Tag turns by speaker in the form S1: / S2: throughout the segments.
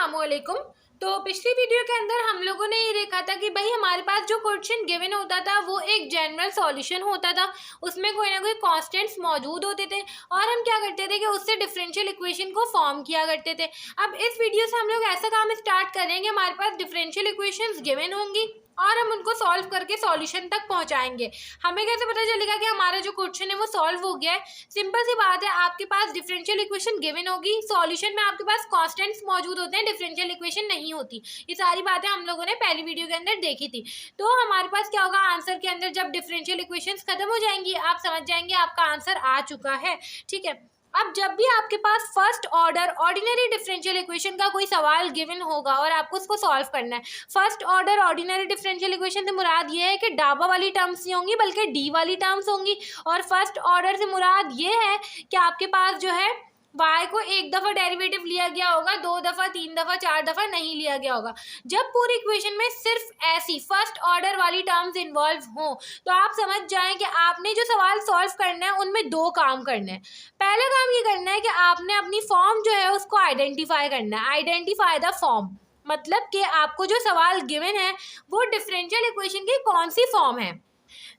S1: अस्सलामुअलैकुम। तो पिछली वीडियो के अंदर हम लोगों ने ये देखा था कि भाई हमारे पास जो क्वेश्चन गिवन होता था वो एक जनरल सॉल्यूशन होता था, उसमें कोई ना कोई कांस्टेंट्स मौजूद होते थे और हम क्या करते थे कि उससे डिफरेंशियल इक्वेशन को फॉर्म किया करते थे। अब इस वीडियो से हम लोग ऐसा काम स्टार्ट करेंगे, हमारे पास डिफरेंशियल इक्वेशंस गिवन होंगी और हम उनको सॉल्व करके सॉल्यूशन तक पहुंचाएंगे। हमें कैसे पता चलेगा कि हमारा जो क्वेश्चन है वो सॉल्व हो गया है? सिंपल सी बात है, आपके पास डिफरेंशियल इक्वेशन गिवन होगी, सॉल्यूशन में आपके पास कांस्टेंट्स मौजूद होते हैं, डिफरेंशियल इक्वेशन नहीं होती। ये सारी बातें हम लोगों ने पहली वीडियो के अंदर देखी थी। तो हमारे पास क्या होगा, आंसर के अंदर जब डिफरेंशियल इक्वेशंस खत्म हो जाएंगी आप समझ जाएंगे आपका आंसर आ चुका है। ठीक है, अब जब भी आपके पास first order ordinary differential equation का कोई सवाल गिवन होगा और आपको उसको सॉल्व करना है, first order ordinary differential equation से मुराद ये है कि डाबा वाली टर्म्स नहीं होंगी बल्कि डी वाली टर्म्स होंगी। और फर्स्ट ऑर्डर से मुराद ये है कि आपके पास जो है y को एक दफ़ा डेरिवेटिव लिया गया होगा, दो दफ़ा, तीन दफ़ा, चार दफ़ा नहीं लिया गया होगा। जब पूरी इक्वेशन में सिर्फ ऐसी फर्स्ट ऑर्डर वाली टर्म्स इन्वॉल्व हों तो आप समझ जाएं कि आपने जो सवाल सॉल्व करना है उनमें दो काम करने हैं। पहला काम ये करना है कि आपने अपनी फॉर्म जो है उसको आइडेंटिफाई करना है। आइडेंटिफाई द फॉर्म मतलब कि आपको जो सवाल गिवन है वो डिफरेंशियल इक्वेशन की कौन सी फॉर्म है।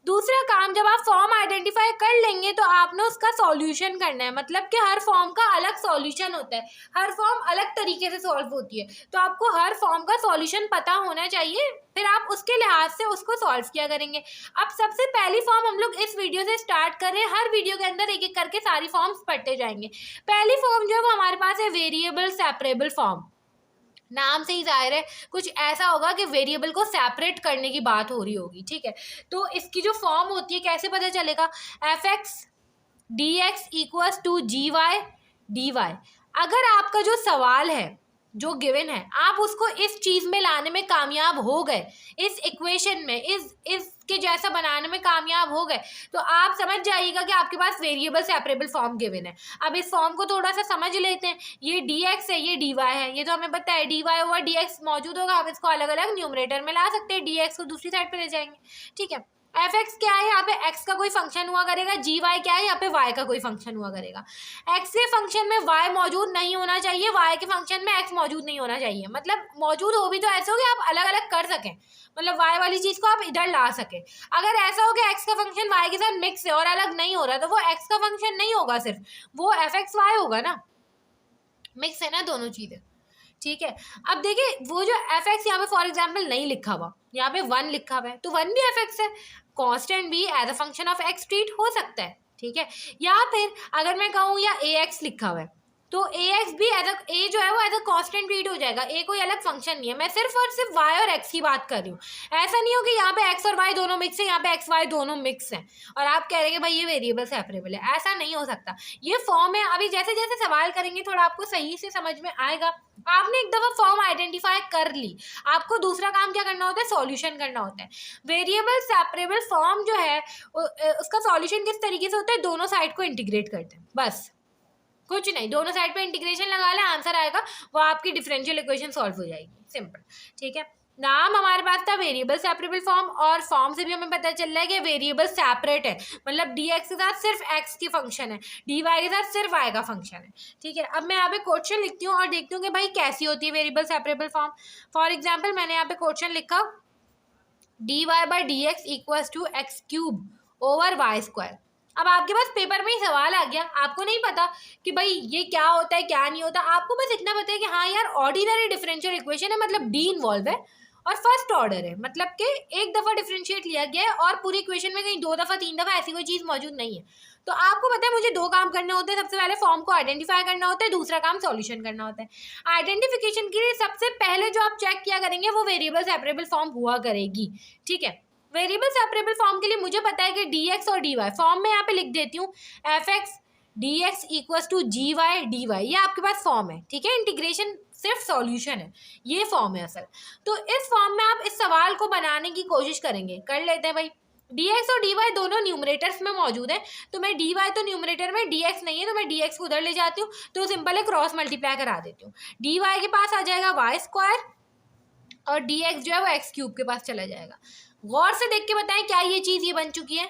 S1: दूसरा काम, जब आप फॉर्म आइडेंटिफाई कर लेंगे तो आपने उसका सॉल्यूशन करना है, मतलब कि हर फॉर्म का अलग सॉल्यूशन होता है, हर फॉर्म अलग तरीके से सॉल्व होती है, तो आपको हर फॉर्म का सॉल्यूशन पता होना चाहिए, फिर आप उसके लिहाज से उसको सॉल्व किया करेंगे। अब सबसे पहली फॉर्म हम लोग इस वीडियो से स्टार्ट कर रहे हैं, हर वीडियो के अंदर एक एक करके सारी फॉर्म्स पढ़ते जाएंगे। पहली फॉर्म जो है वो हमारे पास है वेरिएबल सेपरेबल फॉर्म। नाम से ही जाहिर है कुछ ऐसा होगा कि वेरिएबल को सेपरेट करने की बात हो रही होगी। ठीक है, तो इसकी जो फॉर्म होती है कैसे पता चलेगा, F x D x equals to ji Y D Y. अगर आपका जो सवाल है जो गिवन है आप उसको इस चीज़ में लाने में कामयाब हो गए, इस इक्वेशन में इसके जैसा बनाने में कामयाब हो गए, तो आप समझ जाइएगा कि आपके पास वेरिएबल सेपरेबल फॉर्म गिवन है। अब इस फॉर्म को थोड़ा सा समझ लेते हैं। ये डी एक्स है, ये डी वाई है, ये तो हमें पता है d y over d x मौजूद होगा, हम इसको अलग अलग न्यूमरेटर में ला सकते हैं, डी एक्स को दूसरी साइड पर ले जाएंगे। ठीक है, एफ एक्स क्या है, यहाँ पे एक्स का कोई फंक्शन हुआ करेगा, जी वाई क्या है, यहाँ पे वाई का कोई फंक्शन हुआ करेगा। एक्स के फंक्शन में वाई मौजूद नहीं होना चाहिए, वाई के फंक्शन में एक्स मौजूद नहीं होना चाहिए, मतलब मौजूद हो भी तो ऐसे हो कि आप अलग अलग कर सकें, मतलब वाई वाली चीज़ को आप इधर ला सकें। अगर ऐसा हो कि एक्स का फंक्शन वाई के साथ मिक्स है और अलग नहीं हो रहा तो वो एक्स का फंक्शन नहीं होगा, सिर्फ वो एफ एक्स वाई होगा ना, मिक्स है ना दोनों चीज़ें। ठीक है, अब देखिए वो जो एफ एक्स यहाँ पे फॉर एग्जाम्पल नहीं लिखा हुआ, यहाँ पे वन लिखा हुआ है, तो वन भी एफ एक्स है, कांस्टेंट भी as a function of x treat हो सकता है। ठीक है, या फिर अगर मैं कहूँ या ए एक्स लिखा हुआ है तो ए एक्स भी एज ए जो है वो एज अ कांस्टेंट ट्रीट हो जाएगा, ए कोई अलग फंक्शन नहीं है। मैं सिर्फ और सिर्फ वाई और एक्स की बात कर रही हूँ, ऐसा नहीं हो कि यहाँ पे एक्स और वाई दोनों मिक्स है, यहाँ पे एक्स वाई दोनों मिक्स हैं और आप कह रहे हैं कि भाई ये वेरिएबल सेपरेबल है, ऐसा नहीं हो सकता। ये फॉर्म है, अभी जैसे जैसे सवाल करेंगे थोड़ा आपको सही से समझ में आएगा। आपने एक दफ़ा फॉर्म आइडेंटिफाई कर ली, आपको दूसरा काम क्या करना होता है, सॉल्यूशन करना होता है। वेरिएबल सेपरेबल फॉर्म जो है उसका सॉल्यूशन किस तरीके से होता है, दोनों साइड को इंटीग्रेट करते हैं, बस कुछ नहीं, दोनों साइड पे इंटीग्रेशन लगा ले, आंसर आएगा, वो आपकी डिफरेंशियल इक्वेशन सॉल्व हो जाएगी, सिंपल। ठीक है, नाम हमारे पास था वेरिएबल सेपरेबल फॉर्म और फॉर्म से भी हमें पता चल रहा है कि वेरिएबल सेपरेट है, मतलब डी एक्स के साथ सिर्फ एक्स की फंक्शन है, डी वाई के साथ सिर्फ वाई का फंक्शन है। ठीक है, अब मैं यहाँ पे क्वेश्चन लिखती हूँ और देखती हूँ कि भाई कैसी होती है variable separable form. For example मैंने यहाँ पे क्वेश्चन लिखा d y by d x equals to x cube over y square. अब आपके पास पेपर में ही सवाल आ गया, आपको नहीं पता कि भाई ये क्या होता है क्या नहीं होता, आपको बस इतना पता है कि हाँ यार ऑर्डिनरी डिफरेंशियल इक्वेशन है, मतलब डी इन्वॉल्व है और फर्स्ट ऑर्डर है, मतलब कि एक दफ़ा डिफरेंशिएट लिया गया है और पूरी इक्वेशन में कहीं दो दफ़ा तीन दफ़ा ऐसी कोई चीज़ मौजूद नहीं है। तो आपको पता है मुझे दो काम करने होते हैं, सबसे पहले फॉर्म को आइडेंटिफाई करना होता है, दूसरा काम सॉल्यूशन करना होता है। आइडेंटिफिकेशन के लिए सबसे पहले जो आप चेक किया करेंगे वो वेरिएबल सेपरेबल फॉर्म हुआ करेगी। ठीक है, वेरिएबल सेपरेबल फॉर्म के लिए मुझे पता है कि डी एक्स और डी वाई, फॉर्म में यहाँ पे लिख देती हूँ f x D x equals to ji Y D y, ये आपके पास फॉर्म है। ठीक है, इंटीग्रेशन सिर्फ सॉल्यूशन है, ये फॉर्म है असल। तो इस फॉर्म में आप इस सवाल को बनाने की कोशिश करेंगे, कर लेते हैं भाई। डी एक्स और डी वाई दोनों न्यूमरेटर्स में मौजूद है, तो मैं डी वाई तो न्यूमरेटर में, डी एक्स नहीं है तो मैं डी एक्स को उधर ले जाती हूँ, तो सिंपल है क्रॉस मल्टीप्लाई करा देती हूँ। डी वाई के पास आ जाएगा वाई स्क्वायर और डी एक्स जो है वो एक्स क्यूब के पास चला जाएगा। गौर से देख के बताएं क्या ये चीज़ ये बन चुकी है,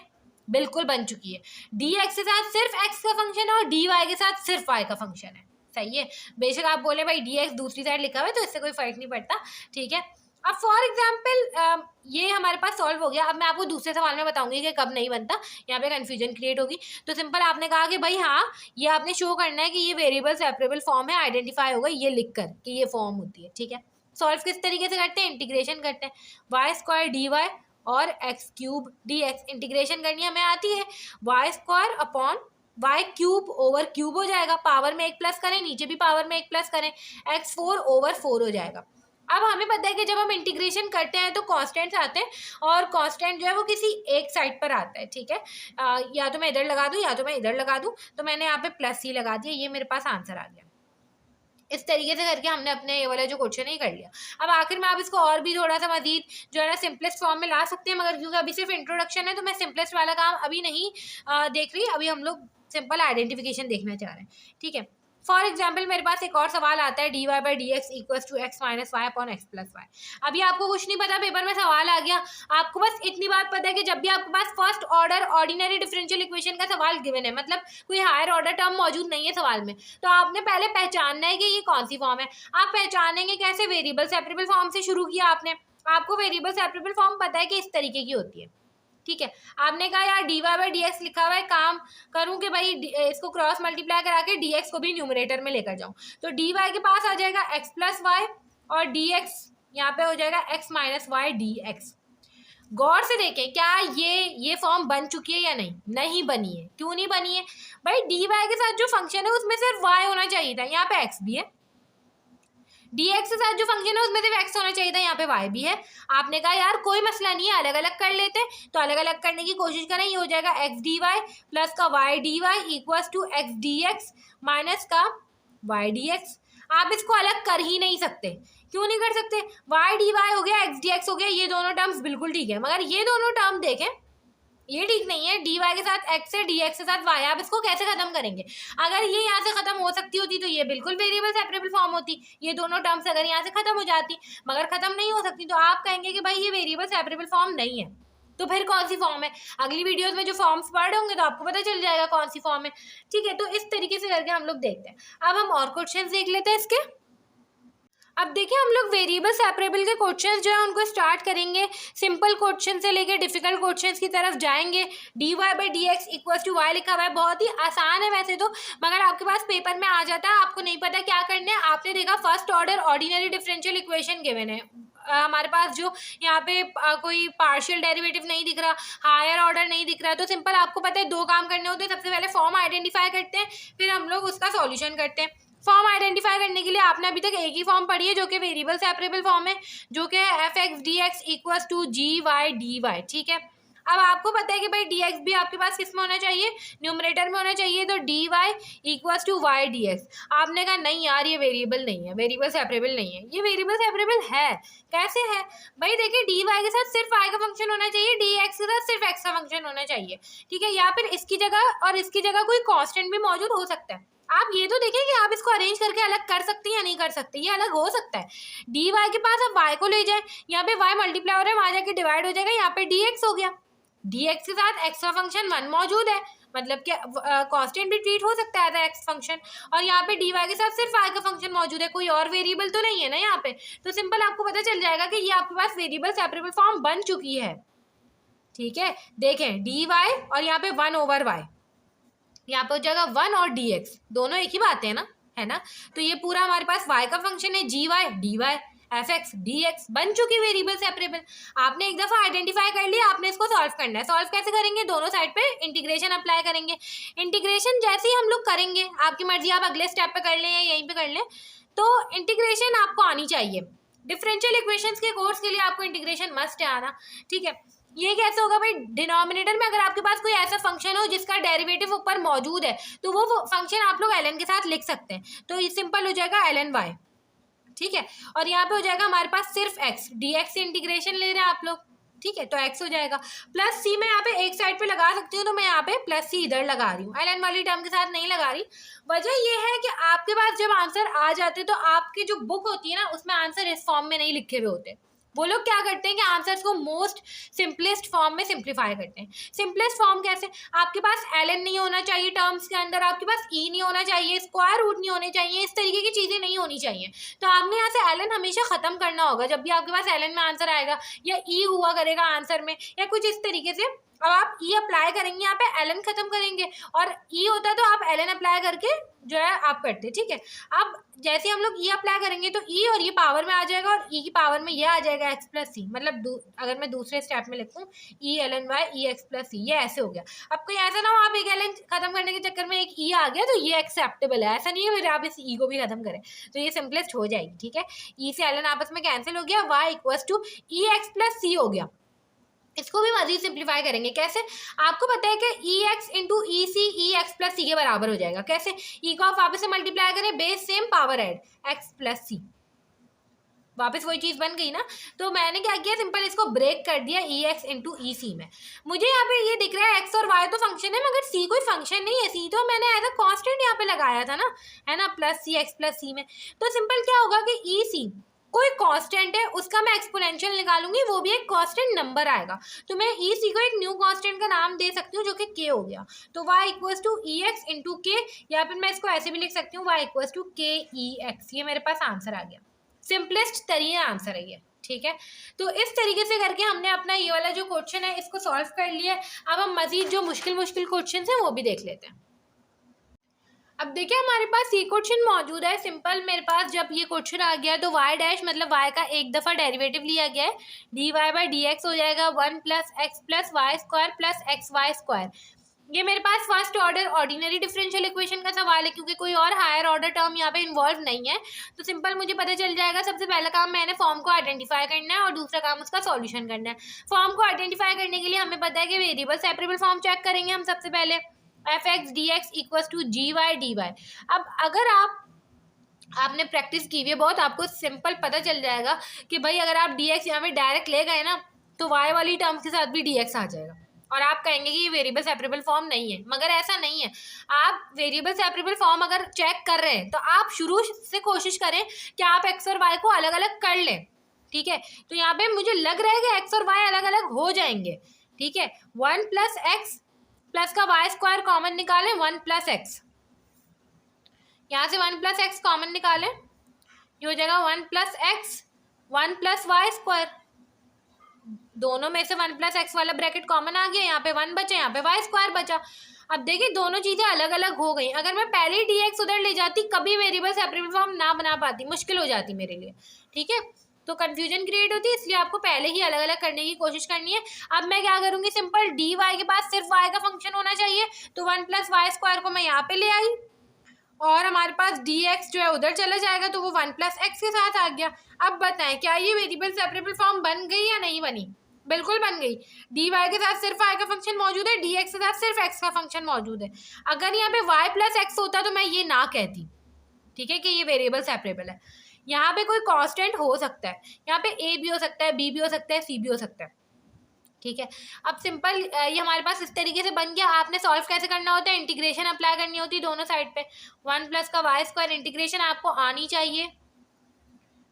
S1: बिल्कुल बन चुकी है। डी एक्स के साथ सिर्फ एक्स का फंक्शन है और डी वाई के साथ सिर्फ वाई का फंक्शन है। सही है। बेशक आप बोले भाई dx दूसरी साइड लिखा हुआ है तो इससे कोई फर्क नहीं पड़ता, ठीक है। अब फॉर एग्जाम्पल ये हमारे पास सॉल्व हो गया। अब मैं आपको दूसरे सवाल में बताऊंगी कि कब नहीं बनता, यहाँ पे कंफ्यूजन क्रिएट होगी। तो सिंपल आपने कहा कि भाई हाँ, ये आपने शो करना है कि ये वेरिएबल सेपरेबल फॉर्म है, आइडेंटिफाई होगा ये लिख कर कि ये फॉर्म होती है, ठीक है। सॉल्व किस तरीके से करते हैं, इंटीग्रेशन करते हैं। वाई स्क्वायर डी वाई और x cube d x, integration करनी हमें आती है। Y square upon y cube over cube हो जाएगा, पावर में एक प्लस करें, नीचे भी पावर में एक प्लस करें, एक्स 4 ओवर 4 हो जाएगा। अब हमें पता है कि जब हम इंटीग्रेशन करते हैं तो कांस्टेंट्स आते हैं, और कांस्टेंट जो है वो किसी एक साइड पर आता है, ठीक है। या तो मैं इधर लगा दूं या तो मैं इधर लगा दूं, तो मैंने यहाँ पे प्लस ही लगा दिया, ये मेरे पास आंसर आ गया। इस तरीके से करके हमने अपने ये वाला जो क्वेश्चन है कर लिया। अब आखिर में आप इसको और भी थोड़ा सा मजीद जो है ना सिंपलेस्ट फॉर्म में ला सकते हैं, मगर क्योंकि अभी सिर्फ इंट्रोडक्शन है तो मैं सिंपलेस्ट वाला काम अभी नहीं देख रही, अभी हम लोग सिंपल आइडेंटिफिकेशन देखना चाह रहे हैं, ठीक है। फॉर एग्जाम्पल मेरे पास एक और सवाल आता है, d y by d x equal to x minus y upon x plus y. अभी आपको कुछ नहीं पता, पेपर में सवाल आ गया, आपको बस इतनी बात पता है कि जब भी आपके पास first order ordinary differential equation का सवाल गिवन है, मतलब कोई हायर ऑर्डर टर्म मौजूद नहीं है सवाल में, तो आपने पहले पहचानना है कि ये कौन सी फॉर्म है। आप पहचानेंगे कैसे, वेरिएबल सेपरेबल फॉर्म से शुरू किया आपने, आपको वेरिएबल सेपरेबल फॉर्म पता है कि इस तरीके की होती है, ठीक है। आपने कहा यार d y by d x लिखा हुआ है, काम करूं कि भाई इसको क्रॉस मल्टीप्लाई करा के डी एक्स को भी न्यूमरेटर में लेकर जाऊं, तो डी वाई के पास आ जाएगा एक्स प्लस वाई और डी एक्स यहाँ पे हो जाएगा x minus y d x. गौर से देखें क्या ये फॉर्म बन चुकी है या नहीं, नहीं बनी है। क्यों नहीं बनी है भाई, डी वाई के साथ जो फंक्शन है उसमें सिर्फ वाई होना चाहिए था, यहाँ पे एक्स भी है। dx के साथ जो फंक्शन है उसमें सिर्फ x होना चाहिए था, यहाँ पे y भी है। आपने कहा यार कोई मसला नहीं है, अलग अलग कर लेते, तो अलग अलग करने की कोशिश करें। ये हो जाएगा x dy प्लस का y dy equal to x dx minus का y dx। आप इसको अलग कर ही नहीं सकते। क्यों नहीं कर सकते, y dy हो गया, x dx हो गया, ये दोनों टर्म्स बिल्कुल ठीक है, मगर ये दोनों टर्म देखें ये ठीक नहीं है। डी वाई के साथ एक्स है, डी एक्स के साथ वाई, आप इसको कैसे खत्म करेंगे। अगर ये यहाँ से खत्म हो सकती होती तो ये बिल्कुल वेरिएबल सेपरेबल फॉर्म होती, ये दोनों टर्म्स अगर यहाँ से खत्म हो जाती, मगर खत्म नहीं हो सकती, तो आप कहेंगे कि भाई ये वेरिएबल सेपरेबल फॉर्म नहीं है। तो फिर कौन सी फॉर्म है, अगली वीडियोस में जो फॉर्म्स पढ़ होंगे तो आपको पता चल जाएगा कौन सी फॉर्म है, ठीक है। तो इस तरीके से करके हम लोग देखते हैं। अब हम और क्वेश्चन देख लेते हैं इसके। अब देखिए हम लोग वेरिएबल सेपरेबल के क्वेश्चंस जो है उनको स्टार्ट करेंगे, सिंपल क्वेश्चन से लेके डिफिकल्ट क्वेश्चंस की तरफ जाएंगे। D y by d x equal to y लिखा हुआ है, बहुत ही आसान है वैसे तो, मगर आपके पास पेपर में आ जाता है, आपको नहीं पता क्या करना है। आपने देखा first order ordinary differential equation given है, हमारे पास जो यहाँ पे कोई पार्शियल डेरिवेटिव नहीं दिख रहा, हायर ऑर्डर नहीं दिख रहा, तो सिंपल आपको पता है दो काम करने होते हैं। सबसे पहले फॉर्म आइडेंटिफाई करते हैं, फिर हम लोग उसका सॉल्यूशन करते हैं। फॉर्म आइडेंटिफाई करने के लिए आपने अभी तक एक ही फॉर्म पढ़ी है जो कि वेरिएबल सेपरेबल फॉर्म है, जो कि है f x D x equal to ji Y D y, ठीक है। अब आपको पता है कि भाई डी एक्स भी आपके पास किस में होना चाहिए, न्यूमरेटर में होना चाहिए, तो d y equal to y d x. आपने कहा नहीं यार ये वेरिएबल नहीं है, वेरिएबल सेपरेबल नहीं है। ये वेरिएबल सेपरेबल है, कैसे है भाई, देखिए डी वाई के साथ सिर्फ वाई का फंक्शन होना चाहिए, डी एक्स के साथ सिर्फ एक्स का फंक्शन होना चाहिए, ठीक है। या फिर इसकी जगह और इसकी जगह कोई कॉन्स्टेंट भी मौजूद हो सकता है। आप ये तो देखें कि आप इसको अरेंज करके अलग कर सकते हैं या नहीं कर सकते, ये अलग हो सकता है। डी वाई के पास आप वाई को ले जाए, यहाँ पे वाई मल्टीप्लाई हो रहा है, वहां जाके डिवाइड हो जाएगा, यहाँ पे डी एक्स हो गया। डी एक्स के साथ एक्स का फंक्शन 1 मौजूद है, मतलब कि कांस्टेंट भी ट्रीट हो सकता है एक्स फंक्शन, और यहाँ पे डी वाई के साथ सिर्फ वाई का फंक्शन मौजूद है, कोई और वेरिएबल तो नहीं है ना यहाँ पे। तो सिंपल आपको पता चल जाएगा कि ये आपके पास वेरिएबल सेपरेबल फॉर्म बन चुकी है, ठीक है। देखें डी वाई और यहाँ पे 1 ओवर वाई, यहाँ पे हो जाएगा 1 और डी एक्स, दोनों एक ही बात है ना। तो ये पूरा हमारे पास y का फंक्शन है, g Y D y f x D x बन चुकी वेरिएबल सेपरेबल। आपने एक दफा आइडेंटिफाई कर लिया, आपने इसको सॉल्व करना है। सॉल्व कैसे करेंगे, दोनों साइड पे इंटीग्रेशन अप्लाई करेंगे। इंटीग्रेशन जैसे ही हम लोग करेंगे, आपकी मर्जी आप अगले स्टेप पे कर लें या यहीं पे कर लें, तो इंटीग्रेशन आपको आनी चाहिए। डिफरेंशियल इक्वेशंस के कोर्स के लिए आपको इंटीग्रेशन मस्ट है आना, ठीक है। ये कैसे होगा भाई, डिनोमिनेटर में अगर आपके पास कोई ऐसा फंक्शन हो जिसका डेरिवेटिव ऊपर मौजूद है, तो वो फंक्शन आप लोग ln के साथ लिख सकते हैं, तो ये सिंपल हो जाएगा ln y, ठीक है। और यहाँ पे हो जाएगा हमारे पास सिर्फ x, dx से इंटीग्रेशन ले रहे हैं आप लोग, ठीक है, तो x हो जाएगा प्लस c। मैं यहाँ पे एक साइड पे लगा सकती हूँ, तो मैं यहाँ पे प्लस c इधर लगा रही हूँ, ln वाली टर्म के साथ नहीं लगा रही। वजह ये है कि आपके पास जब आंसर आ जाते तो आपकी जो बुक होती है ना उसमें आंसर इस फॉर्म में नहीं लिखे हुए होते, वो लोग क्या करते हैं कि आंसर्स को मोस्ट सिंपलेस्ट फॉर्म में सिंप्लीफाई करते हैं। सिंपलेस्ट फॉर्म कैसे? आपके पास ln नहीं होना चाहिए टर्म्स के अंदर, आपके पास e नहीं होना चाहिए, स्क्वायर रूट नहीं होने चाहिए, इस तरीके की चीज़ें नहीं होनी चाहिए। तो आपने यहाँ से ln हमेशा ख़त्म करना होगा जब भी आपके पास ln में आंसर आएगा, या e हुआ करेगा आंसर में, या कुछ इस तरीके से। अब आप e अप्लाई करेंगे, यहाँ पे ln खत्म करेंगे, और e होता तो आप ln अप्लाई करके जो है आप करते, ठीक है। अब जैसे हम लोग e अप्लाई करेंगे तो e और ये पावर में आ जाएगा, और e की पावर में ये आ जाएगा x प्लस सी, मतलब अगर मैं दूसरे स्टेप में लिखूँ e ln y e x plus C, ये ऐसे हो गया। अब कोई ऐसा ना हो आप एक ln खत्म करने के चक्कर में एक e आ गया तो ये एक्सेप्टेबल है, ऐसा नहीं है फिर आप इस e को भी खत्म करें, तो ये सिंपलेस्ट हो जाएगी, ठीक है। e से ln आपस में कैंसिल हो गया, y equals to e x plus C हो गया। इसको भी मजीद सिंप्लीफाई करेंगे, कैसे? आपको पता है कि ई एक्स इंटू ई सी ई एक्स प्लस सी के बराबर हो जाएगा। कैसे? ई को आप वापस से मल्टीप्लाई करें, base same power add, x plus C, वापस वही चीज़ बन गई ना। तो मैंने क्या किया, सिंपल इसको ब्रेक कर दिया ई एक्स इंटू ई सी में। मुझे यहाँ पे ये दिख रहा है एक्स और वाई तो फंक्शन है, मगर सी कोई फंक्शन नहीं है। सी तो मैंने एज अ कॉन्स्टेंट यहाँ पे लगाया था ना, है ना, प्लस सी एक्स प्लस सी में। तो सिंपल क्या होगा कि ई सी कोई कांस्टेंट है, उसका मैं एक्सपोनेंशियल निकालूंगी, वो भी एक कांस्टेंट नंबर आएगा, तो मैं ई सी को एक न्यू कांस्टेंट का नाम दे सकती हूँ जो कि के हो गया। तो y equals to e x into k, या फिर मैं इसको ऐसे भी लिख सकती हूँ y इक्वल्स टू के ई एक्स। ये मेरे पास आंसर आ गया, सिंपलेस्ट तरीका आंसर है ये, ठीक है। तो इस तरीके से करके हमने अपना ये वाला जो क्वेश्चन है इसको सॉल्व कर लिया है। अब हम मजीद जो मुश्किल क्वेश्चन हैं वो भी देख लेते हैं। अब देखिए हमारे पास ये क्वेश्चन मौजूद है। सिंपल मेरे पास जब ये क्वेश्चन आ गया तो y डैश मतलब y का एक दफ़ा डेरिवेटिव लिया गया है, dy बाई डी एक्स हो जाएगा 1 plus x plus y square plus x y square. ये मेरे पास first order ordinary differential equation का सवाल है, क्योंकि कोई और हायर ऑर्डर टर्म यहाँ पे इन्वॉल्व नहीं है। तो सिंपल मुझे पता चल जाएगा, सबसे पहला काम मैंने फॉर्म को आइडेंटिफाई करना है और दूसरा काम उसका सॉल्यूशन करना है। फॉर्म को आइडेंटिफाई करने के लिए हमें पता है कि वेरिएबल सेपरेबल फॉर्म चेक करेंगे हम सबसे पहले, f x D x equals to ji Y D y. अब अगर आपने प्रैक्टिस की हुई है बहुत, आपको सिंपल पता चल जाएगा कि भाई अगर आप डी एक्स यहाँ पे डायरेक्ट ले गए ना तो वाई वाली टर्म्स के साथ भी डी एक्स आ जाएगा, और आप कहेंगे कि ये वेरिएबल सेपरेबल फॉर्म नहीं है, मगर ऐसा नहीं है। आप वेरिएबल सेपरेबल फॉर्म अगर चेक कर रहे हैं तो आप शुरू से कोशिश करें कि आप एक्स और वाई को अलग अलग कर लें, ठीक है। तो यहाँ पे मुझे लग रहा है कि एक्स और वाई अलग अलग हो जाएंगे, ठीक है। 1 प्लस एक्स प्लस का वाई स्क्वायर कॉमन निकालें, 1 प्लस एक्स, यहाँ से 1 प्लस एक्स कॉमन निकालें, ये हो जाएगा 1 plus x 1 plus y square. दोनों में से 1 प्लस एक्स वाला ब्रैकेट कॉमन आ गया, यहाँ पे 1 बचा, यहाँ पे वाई स्क्वायर बचा। अब देखिए दोनों चीज़ें अलग अलग हो गई। अगर मैं पहले ही डी एक्स उधर ले जाती कभी वेरिएबल सेपरेबल फॉर्म ना बना पाती, मुश्किल हो जाती मेरे लिए, ठीक है। तो कंफ्यूजन क्रिएट होती है, इसलिए आपको पहले ही अलग अलग करने की कोशिश करनी है। अब मैं क्या करूँगी, सिंपल डी वाई के पास सिर्फ वाई का फंक्शन होना चाहिए, तो 1 प्लस वाई स्क्वायर को मैं यहाँ पे ले आई, और हमारे पास डी एक्स जो है उधर चला जाएगा, तो वो 1 प्लस एक्स के साथ आ गया। अब बताएं क्या ये वेरिएबल सेपरेबल फॉर्म बन गई या नहीं बनी? बिल्कुल बन गई। डी वाई के साथ सिर्फ वाई का फंक्शन मौजूद है, डी एक्स के साथ सिर्फ एक्स का फंक्शन मौजूद है। अगर यहाँ पे वाई प्लस एक्स होता तो मैं ये ना कहती, ठीक है, कि ये वेरिएबल सेपरेबल है। यहाँ पे कोई कांस्टेंट हो सकता है, यहाँ पे ए भी हो सकता है, बी भी हो सकता है, सी भी हो सकता है, ठीक है। अब सिंपल ये हमारे पास इस तरीके से बन गया। आपने सॉल्व कैसे करना होता है, इंटीग्रेशन अप्लाई करनी होती है दोनों साइड पे। 1 प्लस का वाई स्क्वायर इंटीग्रेशन आपको आनी चाहिए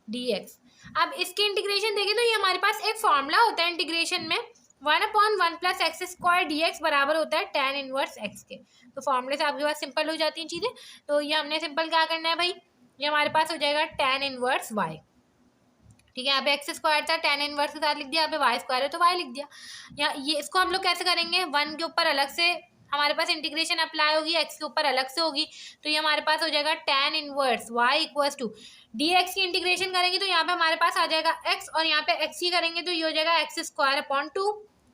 S1: डी एक्स। अब इसकी इंटीग्रेशन देखें तो ये हमारे पास एक फॉर्मूला होता है इंटीग्रेशन में, 1/1 plus x square D x बराबर होता है tan इनवर्स एक्स के। तो फॉर्मूले से आपके पास सिंपल हो जाती हैं चीज़ें। तो ये हमने सिंपल क्या करना है भाई, ये हमारे पास हो जाएगा tan इनवर्स वाई, ठीक है। यहाँ पे एक्स स्क्वायर था, tan इनवर्स के साथ लिख दिया, यहाँ पे वाई स्क्वायर है तो वाई लिख दिया। यहाँ ये इसको हम लोग कैसे करेंगे, 1 के ऊपर अलग से हमारे पास इंटीग्रेशन अप्लाई होगी, एक्स के ऊपर अलग से होगी, तो ये हमारे पास हो जाएगा tan inverse y equals to d x की इंटीग्रेशन करेंगे तो यहाँ पे हमारे पास आ जाएगा x, और यहाँ पे x ही करेंगे तो ये हो जाएगा x square upon 2।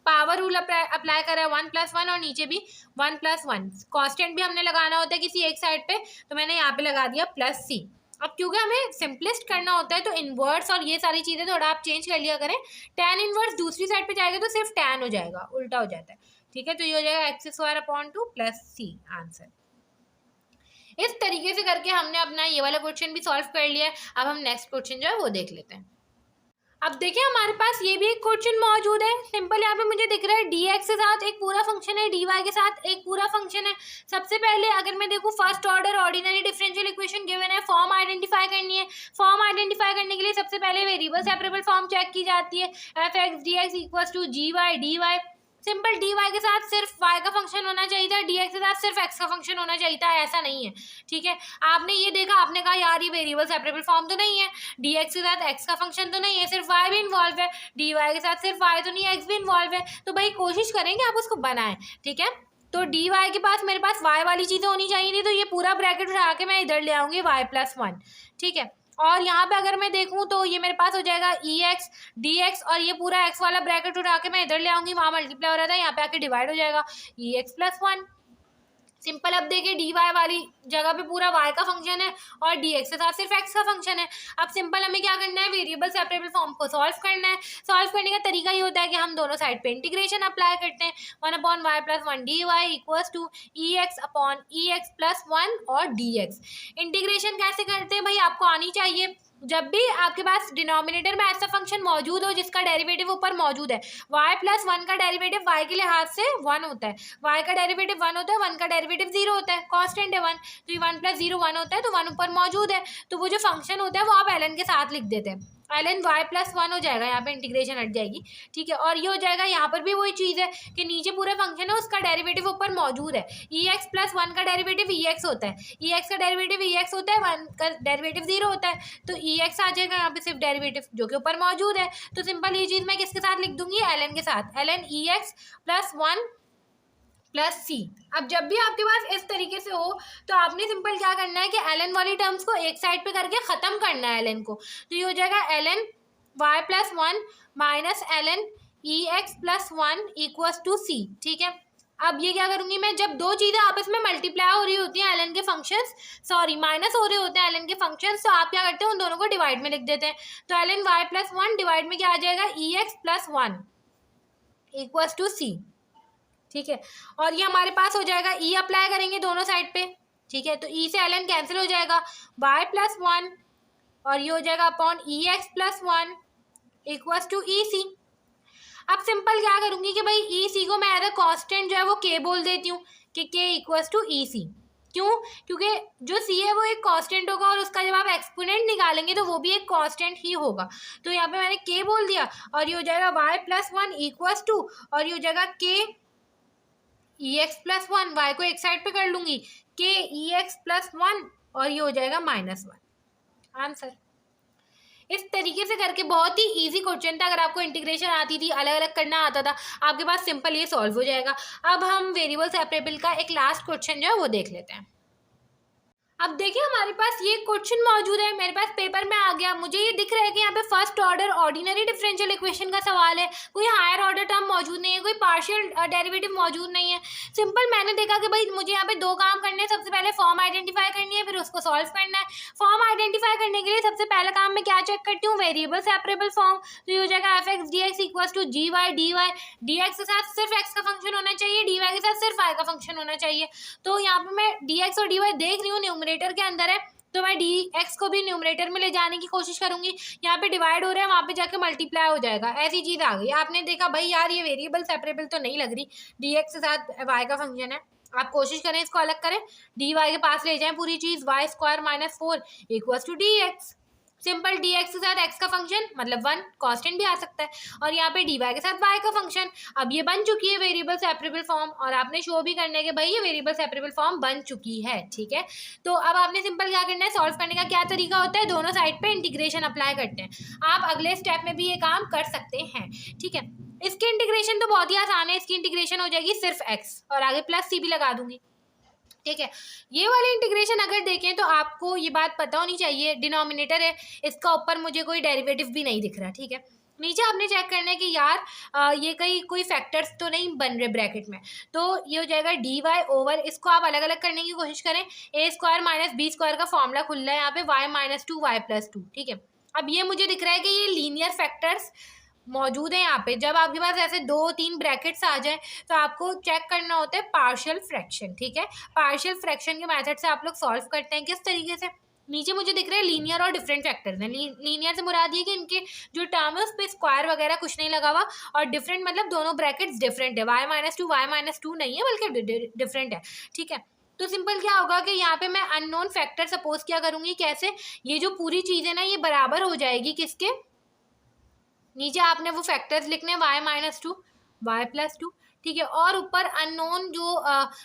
S1: Power rule apply करा है 1 + 1, और नीचे भी 1 + 1। कॉन्स्टेंट भी हमने लगाना होता है किसी एक साइड पे, तो मैंने यहाँ पे लगा दिया +c। अब क्योंकि हमें सिंपलेस्ट करना होता है तो इनवर्स और ये सारी चीज़ें थोड़ा आप चेंज कर लिया करें। tan इनवर्स दूसरी साइड पे जाएगा तो सिर्फ tan हो जाएगा, उल्टा हो जाता है, ठीक है। तो ये हो जाएगा x square upon 2 + c answer. इस तरीके से करके हमने अपना ये वाला क्वेश्चन भी सॉल्व कर लिया है। अब हम नेक्स्ट क्वेश्चन जो है वो देख लेते हैं। अब देखिए हमारे पास ये भी एक क्वेश्चन मौजूद है। सिंपल यहाँ पे मुझे दिख रहा है dx के साथ एक पूरा फंक्शन है, dy के साथ एक पूरा फंक्शन है। सबसे पहले अगर मैं देखूँ first order ordinary differential equation given है, फॉर्म आइडेंटिफाई करनी है। फॉर्म आइडेंटिफाई करने के लिए सबसे पहले वेरिएबल सेपरेबल फॉर्म चेक की जाती है। F x D x equal to ji Y D y. Simple dy के साथ सिर्फ y का फंक्शन होना चाहिए था, dx के साथ सिर्फ x का फंक्शन होना चाहिए था, ऐसा नहीं है। ठीक है, आपने ये देखा, आपने कहा यार ये वेरिएबल सेपरेबल फॉर्म तो नहीं है, dx के साथ x का फंक्शन तो नहीं है, सिर्फ y भी इन्वॉल्व है, dy के साथ सिर्फ y तो नहीं है, x भी इन्वॉल्व है। तो भाई कोशिश करेंगे आप उसको बनाएं। ठीक है, तो dy के पास मेरे पास y वाली चीज़ें होनी चाहिए थी, तो ये पूरा ब्रैकेट उठा के मैं इधर ले आऊँगी y+1। ठीक है, और यहाँ पे अगर मैं देखूँ तो ये मेरे पास हो जाएगा ex dx, और ये पूरा x वाला ब्रैकेट उठा के मैं इधर ले आऊँगी, वहाँ मल्टीप्लाई हो रहा था, यहाँ पे आके डिवाइड हो जाएगा ex+1। सिंपल, अब देखिए dy वाली जगह पे पूरा y का फंक्शन है और dx के साथ सिर्फ x का फंक्शन है। अब सिंपल हमें क्या करना है, वेरिएबल सेपरेबल फॉर्म को सॉल्व करना है। सॉल्व करने का तरीका ये होता है कि हम दोनों साइड पे इंटीग्रेशन अप्लाई करते हैं। 1/y+1 dy equals to ex/ex+1 और dx। इंटीग्रेशन कैसे करते हैं भाई, आपको आनी चाहिए। जब भी आपके पास डिनोमिनेटर में ऐसा फंक्शन मौजूद हो जिसका डेरिवेटिव ऊपर मौजूद है, y+1 का डेरिवेटिव y के लिहाज से 1 होता है, y का डेरिवेटिव 1 होता है, 1 का डेरिवेटिव 0 होता है, कांस्टेंट है 1, तो ये 1+0 1 होता है, तो 1 ऊपर मौजूद है। तो वो जो फंक्शन होता है वो आप ln के साथ लिख देते हैं, ln y+1 हो जाएगा, यहाँ पे इंटीग्रेशन हट जाएगी। ठीक है, और ये हो जाएगा, यहाँ पर भी वही चीज़ है कि नीचे पूरा फंक्शन है, उसका डेरिवेटिव ऊपर मौजूद है। ex+1 का डेरिवेटिव ex होता है, ex का डेरिवेटिव ex होता है, 1 का डेरिवेटिव 0 होता है, तो ex आ जाएगा यहाँ पे सिर्फ डेरिवेटिव जो कि ऊपर मौजूद है। तो सिंपल ये चीज़ मैं किसके साथ लिख दूंगी, ln के साथ, ln ex+1 प्लस सी। अब जब भी आपके पास इस तरीके से हो तो आपने सिंपल क्या करना है कि ln वाली टर्म्स को एक साइड पे करके ख़त्म करना है ln को। तो ये हो जाएगा ln y+1 minus ln ex+1 equals to C. ठीक है, अब ये क्या करूँगी मैं, जब दो चीज़ें आपस में मल्टीप्लाई हो रही होती हैं ln के फंक्शंस, सॉरी माइनस हो रहे होते हैं ln के फंक्शंस, तो आप क्या करते हैं उन दोनों को डिवाइड में लिख देते हैं। तो ln y+1 डिवाइड में क्या आ जाएगा, ex+1 इक्वल्स टू सी। ठीक है, और ये हमारे पास हो जाएगा, e अप्लाई करेंगे दोनों साइड पे। ठीक है, तो e से ln कैंसिल हो जाएगा, y+1 और ये हो जाएगा अपॉन ex+1 इक्वल्स टू ई सी। अब सिंपल क्या करूँगी कि भाई ई सी को मैं एज अ कॉन्स्टेंट जो है वो k बोल देती हूँ कि k इक्वल्स टू ई सी। क्यों, क्योंकि जो c है वो एक कांस्टेंट होगा और उसका जब आप एक्सपोनेंट निकालेंगे तो वो भी एक कांस्टेंट ही होगा। तो यहाँ पे मैंने k बोल दिया और ये हो जाएगा y+1 इक्वल्स टू, और ये हो जाएगा k ex+1, y को एक साइड पे कर लूंगी, k ex+1 और ये हो जाएगा -1। आंसर इस तरीके से करके बहुत ही इजी क्वेश्चन था। अगर आपको इंटीग्रेशन आती थी, अलग अलग करना आता था, आपके पास सिंपल ये सॉल्व हो जाएगा। अब हम वेरिएबल सेपरेबल का एक लास्ट क्वेश्चन जो है वो देख लेते हैं। अब देखिए हमारे पास ये क्वेश्चन मौजूद है, मेरे पास पेपर में आ गया, मुझे ये दिख रहा है कि यहाँ पे first order ordinary differential equation का सवाल है, कोई हायर ऑर्डर टर्म मौजूद नहीं है, कोई पार्शियल डेरिवेटिव मौजूद नहीं है। सिंपल मैंने देखा कि भाई मुझे यहाँ पे दो काम करने हैं, सबसे पहले फॉर्म आइडेंटिफाई करनी है, फिर उसको सॉल्व करना है। फॉर्म आइडेंटिफाई करने के लिए सबसे पहला काम मैं क्या चेक करती हूँ, वेरिएबल सेपरेबल फॉर्म। तो ये हो जाएगा f x D x equal to ji Y D y, d x के साथ सिर्फ एक्स का फंक्शन होना चाहिए, डी वाई के साथ सिर्फ वाई का फंक्शन होना चाहिए। तो यहाँ पे मैं डी एक्स और डी वाई देख रही हूँ न्यूमरेटर के अंदर है, तो मैं डी एक्स को भी न्यूमरेटर में ले जाने की कोशिश करूंगी। यहाँ पे डिवाइड हो रहा है, वहाँ पे जाके मल्टीप्लाई हो जाएगा, ऐसी चीज़ आ गई। आपने देखा भाई यार ये वेरिएबल सेपरेबल तो नहीं लग रही, डी एक्स के साथ वाई का फंक्शन है। आप कोशिश करें इसको अलग करें, डी वाई के पास ले जाएं पूरी चीज़, y square minus 4 equals to d x. Simple d x के साथ एक्स का फंक्शन मतलब 1 कांस्टेंट भी आ सकता है, और यहाँ पे डी वाई के साथ वाई का फंक्शन। अब ये बन चुकी है वेरिएबल सेपरेबल फॉर्म, और आपने शो भी करना है कि भाई ये वेरिएबल सेपरेबल फॉर्म बन चुकी है। ठीक है, तो अब आपने सिंपल क्या करना है, सॉल्व करने का क्या तरीका होता है, दोनों साइड पे इंटीग्रेशन अप्लाई करते हैं। आप अगले स्टेप में भी ये काम कर सकते हैं। ठीक है, इसकी इंटीग्रेशन तो बहुत ही आसान है, इसकी इंटीग्रेशन हो जाएगी सिर्फ एक्स और आगे प्लस सी भी लगा दूंगी। ठीक है, ये वाली इंटीग्रेशन अगर देखें तो आपको ये बात पता होनी चाहिए, डिनोमिनेटर है इसका, ऊपर मुझे कोई डेरिवेटिव भी नहीं दिख रहा। ठीक है, नीचे आपने चेक करना है कि यार ये कहीं कोई फैक्टर्स तो नहीं बन रहे ब्रैकेट में, तो ये हो जाएगा डी वाई ओवर, इसको आप अलग अलग करने की कोशिश करें, ए स्क्वायर माइनस बी स्क्वायर का फॉर्मूला खुल रहा है यहाँ पे, वाई माइनस 2 वाई प्लस 2। ठीक है, अब ये मुझे दिख रहा है कि ये लीनियर फैक्टर्स मौजूद है यहाँ पे। जब आपके पास ऐसे 2-3 ब्रैकेट्स आ जाए तो आपको चेक करना होता है पार्शियल फ्रैक्शन। ठीक है, पार्शियल फ्रैक्शन के मेथड से आप लोग सॉल्व करते हैं किस तरीके से, नीचे मुझे दिख रहे हैं लीनियर और डिफरेंट फैक्टर्स हैं। लीनियर से मुराद ये कि इनके जो टर्म है उस पर स्क्वायर वगैरह कुछ नहीं लगा हुआ, और डिफरेंट मतलब दोनों ब्रैकेट्स डिफरेंट है, y-2 नहीं है बल्कि डिफरेंट है, ठीक है। तो सिंपल क्या होगा कि यहाँ पे मैं अननोन फैक्टर सपोज क्या करूंगी, कैसे, ये जो पूरी चीज़ है ना ये बराबर हो जाएगी किसके, नीचे आपने वो फैक्टर्स लिखने हैं y-2 y+2, ठीक है, और ऊपर अननोन जो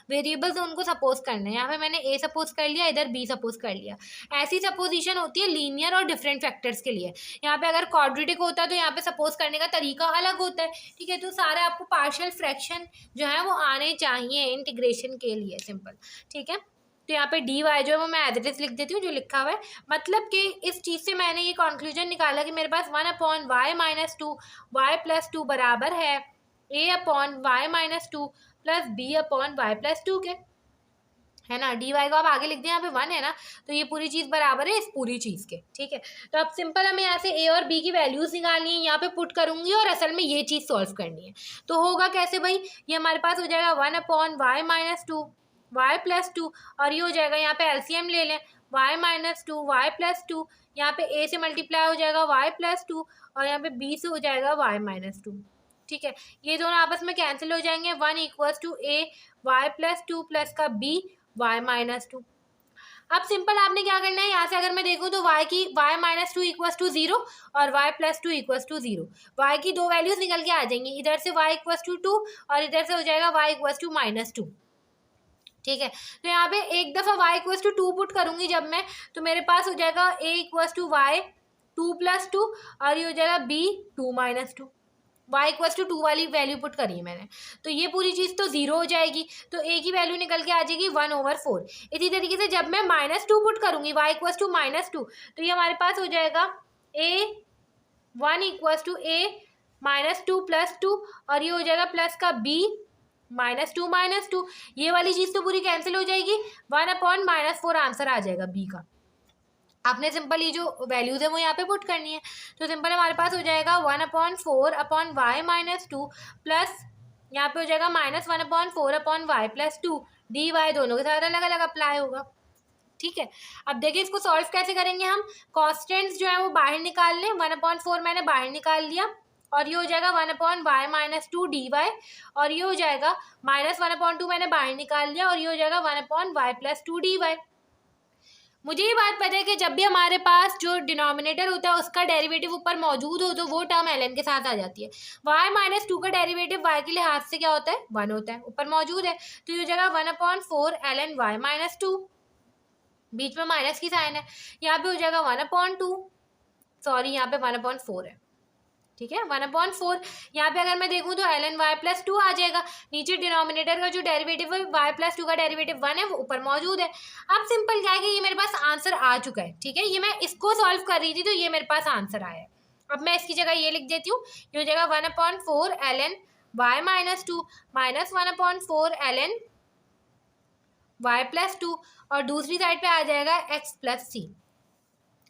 S1: वेरिएबल्स हैं उनको सपोज करना है। यहाँ पे मैंने a सपोज कर लिया, इधर b सपोज कर लिया। ऐसी सपोजिशन होती है लीनियर और डिफरेंट फैक्टर्स के लिए। यहाँ पे अगर क्वाड्रेटिक होता है तो यहाँ पे सपोज करने का तरीका अलग होता है, ठीक है। तो सारे आपको पार्शियल फ्रैक्शन जो है वो आने चाहिए इंटीग्रेशन के लिए, सिंपल, ठीक है। तो यहाँ पे डी वाई जो है वो मैं एज इट इज लिख देती हूँ जो लिखा हुआ है। मतलब कि इस चीज़ से मैंने ये कंक्लूजन निकाला कि मेरे पास 1/y-2 y+2 बराबर है a/y-2 प्लस b/y+2 के, है ना। डी वाई को आप आगे लिख दें, यहाँ पे 1 है ना, तो ये पूरी चीज़ बराबर है इस पूरी चीज़ के, ठीक है। तो अब सिंपल हमें यहाँ से ए और बी की वैल्यूज निकालनी है, यहाँ पे पुट करूंगी और असल में ये चीज़ सॉल्व करनी है। तो होगा कैसे भाई, ये हमारे पास हो जाएगा 1/y-2 y+2, और ये हो जाएगा, यहाँ पे एलसीएम ले लें, y-2 y+2, यहाँ पे a से मल्टीप्लाई हो जाएगा y+2 और यहाँ पे b से हो जाएगा y-2, ठीक है। ये दोनों आपस में कैंसिल हो जाएंगे, 1 = a y+2 प्लस का b y-2। अब सिंपल आपने क्या करना है, यहाँ से अगर मैं देखूँ तो y-2 = 0 और y+2 = 0, y की दो वैल्यूज निकल के आ जाएंगी, इधर से y = 2 और इधर से हो जाएगा y = -2, ठीक है। तो यहाँ पे एक दफ़ा y = 2 पुट करूँगी जब मैं, तो मेरे पास हो जाएगा a = y 2 + 2 और ये हो जाएगा b 2 - 2, y = 2 वाली वैल्यू पुट करी है मैंने, तो ये पूरी चीज़ तो 0 हो जाएगी, तो a की वैल्यू निकल के आ जाएगी 1/4। इसी तरीके से जब मैं -2 पुट करूँगी y = -2, तो ये हमारे पास हो जाएगा a 1 = a -2 + 2 और ये हो जाएगा प्लस का b -2 - 2, ये वाली चीज़ तो पूरी कैंसिल हो जाएगी, 1/-4 आंसर आ जाएगा b का। आपने सिंपल ये जो वैल्यूज़ है वो यहाँ पे पुट करनी है, तो सिंपल हमारे पास हो जाएगा 1/4/y-2 प्लस यहाँ पे हो जाएगा -1/4/y+2, dy दोनों के साथ अलग अलग अप्लाई होगा, ठीक है। अब देखिए इसको सॉल्व कैसे करेंगे हम, कॉन्स्टेंट्स जो है वो बाहर निकाल लें, 1/4 मैंने बाहर निकाल लिया और ये हो जाएगा 1/y-2 dy और ये हो जाएगा -1/2 मैंने बाहर निकाल लिया और ये हो जाएगा 1/y+2 dy। मुझे ये बात पता है कि जब भी हमारे पास जो डिनोमिनेटर होता है उसका डेरिवेटिव ऊपर मौजूद हो तो वो टर्म ln के साथ आ जाती है। y-2 का डेरिवेटिव y के लिहाज से क्या होता है, 1 होता है, ऊपर मौजूद है, तो ये हो जाएगा 1/4 ln y-2, बीच में माइनस की साइन है, यहाँ पे हो जाएगा 1/2, सॉरी यहाँ पे 1/4 है, ठीक है, 1/4। यहाँ पे अगर मैं देखूँ तो ln y+2 आ जाएगा, नीचे डिनोमिनेटर का जो डेरिवेटिव है y+2 का डेरिवेटिव 1 है वो ऊपर मौजूद है। अब सिंपल क्या है कि ये मेरे पास आंसर आ चुका है, ठीक है, ये मैं इसको सॉल्व कर रही थी तो ये मेरे पास आंसर आया है। अब मैं इसकी जगह ये लिख देती हूँ, ये हो जाएगा 1/4 ln y-2 -1/4 ln y+2 और दूसरी साइड पे आ जाएगा x + c।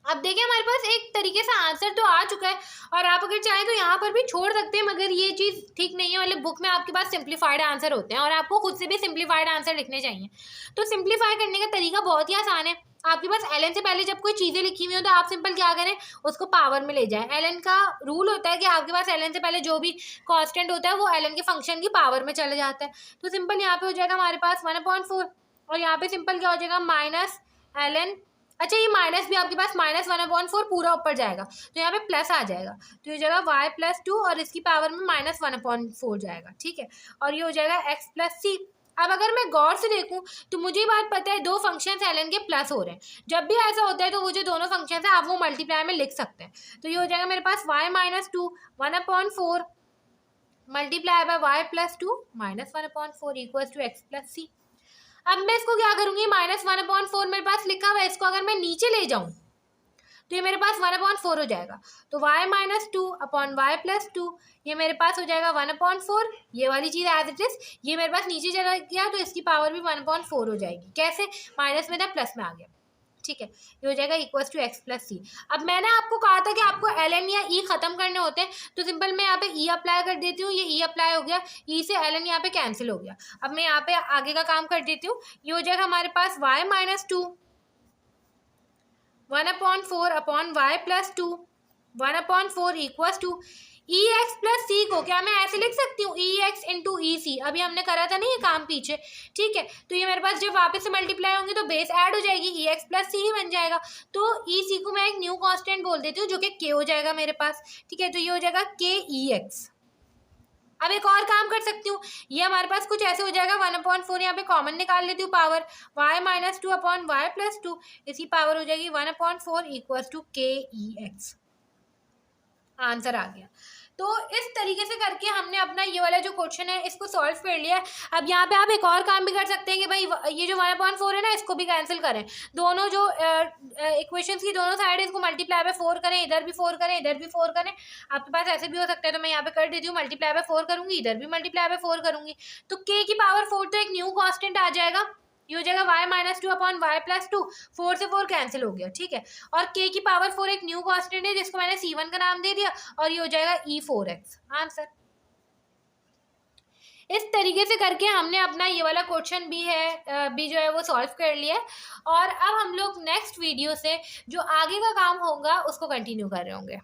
S1: अब देखिए हमारे पास एक तरीके से आंसर तो आ चुका है और आप अगर चाहें तो यहाँ पर भी छोड़ सकते हैं, मगर ये चीज़ ठीक नहीं है, मतलब बुक में आपके पास सिंप्लीफाइड आंसर होते हैं और आपको खुद से भी सिंप्लीफाइड आंसर लिखने चाहिए। तो सिंप्लीफाई करने का तरीका बहुत ही आसान है, आपके पास ln से पहले जब कोई चीज़ें लिखी हुई हो तो आप सिंपल क्या करें, उसको पावर में ले जाएं। ln का रूल होता है कि आपके पास ln से पहले जो भी कांस्टेंट होता है वो ln के फंक्शन की पावर में चले जाता है। तो सिंपल यहाँ पे हो जाएगा हमारे पास 1/4 और यहाँ पे सिंपल क्या हो जाएगा -ln, अच्छा ये माइनस भी आपके पास -1/4 पूरा ऊपर जाएगा तो यहाँ पे प्लस आ जाएगा, तो ये हो जाएगा y+2 और इसकी पावर में -1/4 जाएगा, ठीक है, और ये हो जाएगा x + c। अब अगर मैं गौर से देखूं तो मुझे बात पता है दो फंक्शंस ln के प्लस हो रहे हैं, जब भी ऐसा होता है तो वो जो दोनों फंक्शंस हैं आप वो मल्टीप्लाई में लिख सकते हैं। तो ये हो जाएगा मेरे पास y-2 1/4 multiply by y+2 -1/4 = x + c। अब मैं इसको क्या करूंगी, -1/4 मेरे पास लिखा हुआ है, इसको अगर मैं नीचे ले जाऊं तो ये मेरे पास 1/4 हो जाएगा, तो y-2/y+2 ये मेरे पास हो जाएगा 1/4, ये वाली चीज़ एज इट इज, ये मेरे पास नीचे चला गया तो इसकी पावर भी 1/4 हो जाएगी, कैसे, माइनस में था प्लस में आ गया, ठीक है, ये हो जाएगा = x + c। अब मैंने आपको कहा था कि आपको ln या e खत्म करने होते हैं, तो सिंपल मैं यहाँ पे e अप्लाई कर देती हूँ, ये e अप्लाई हो गया, e से ln यहाँ पे कैंसिल हो गया। अब मैं यहाँ पे आगे का काम कर देती हूँ, ये हो जाएगा हमारे पास y-2 1/4/y+2, 1/4 equals to e x plus C को क्या मैं ऐसे लिख सकती हूँ, ई एक्स इंटू ई सी, अभी हमने करा था नहीं ये काम पीछे, ठीक है। तो ये मेरे पास जब वापस से मल्टीप्लाई होंगी तो बेस ऐड हो जाएगी, ई एक्स प्लस सी ही बन जाएगा। तो ई सी को मैं एक न्यू कांस्टेंट बोल देती हूँ जो कि के हो जाएगा मेरे पास, ठीक है। तो ये हो जाएगा के ई एक्स। अब एक और काम कर सकती हूँ, ये हमारे पास कुछ ऐसे हो जाएगा, 1/4 यहाँ पे कॉमन निकाल लेती हूँ पावर, y-2/y+2 इसकी पावर हो जाएगी 1/4 इक्वल्स टू के ई एक्स। आंसर आ गया। तो इस तरीके से करके हमने अपना ये वाला जो क्वेश्चन है इसको सॉल्व कर लिया है। अब यहाँ पे आप एक और काम भी कर सकते हैं कि भाई ये जो 1/4 है ना इसको भी कैंसिल करें, दोनों जो इक्वेशंस की दोनों साइड इसको मल्टीप्लाई बाय 4 करें, इधर भी 4 करें इधर भी 4 करें। आपके पास ऐसे भी हो सकता है, तो मैं यहाँ पे कर देती हूँ, मल्टीप्लाई बाय 4 करूंगी, इधर भी मल्टीप्लाई बाय 4 करूंगी, तो के की पावर 4 तो एक न्यू कॉन्स्टेंट आ जाएगा, ये हो जाएगा y-2/y+2, 4 से 4 कैंसिल हो गया, ठीक है। और k की पावर 4 एक न्यू कांस्टेंट है जिसको मैंने c1 का नाम दे दिया, और ये हो जाएगा e4x आंसर। इस तरीके से करके हमने अपना ये वाला क्वेश्चन भी जो है वो सॉल्व कर लिया है। और अब हम लोग नेक्स्ट वीडियो से जो आगे का काम होगा उसको कंटिन्यू कर रहे होंगे।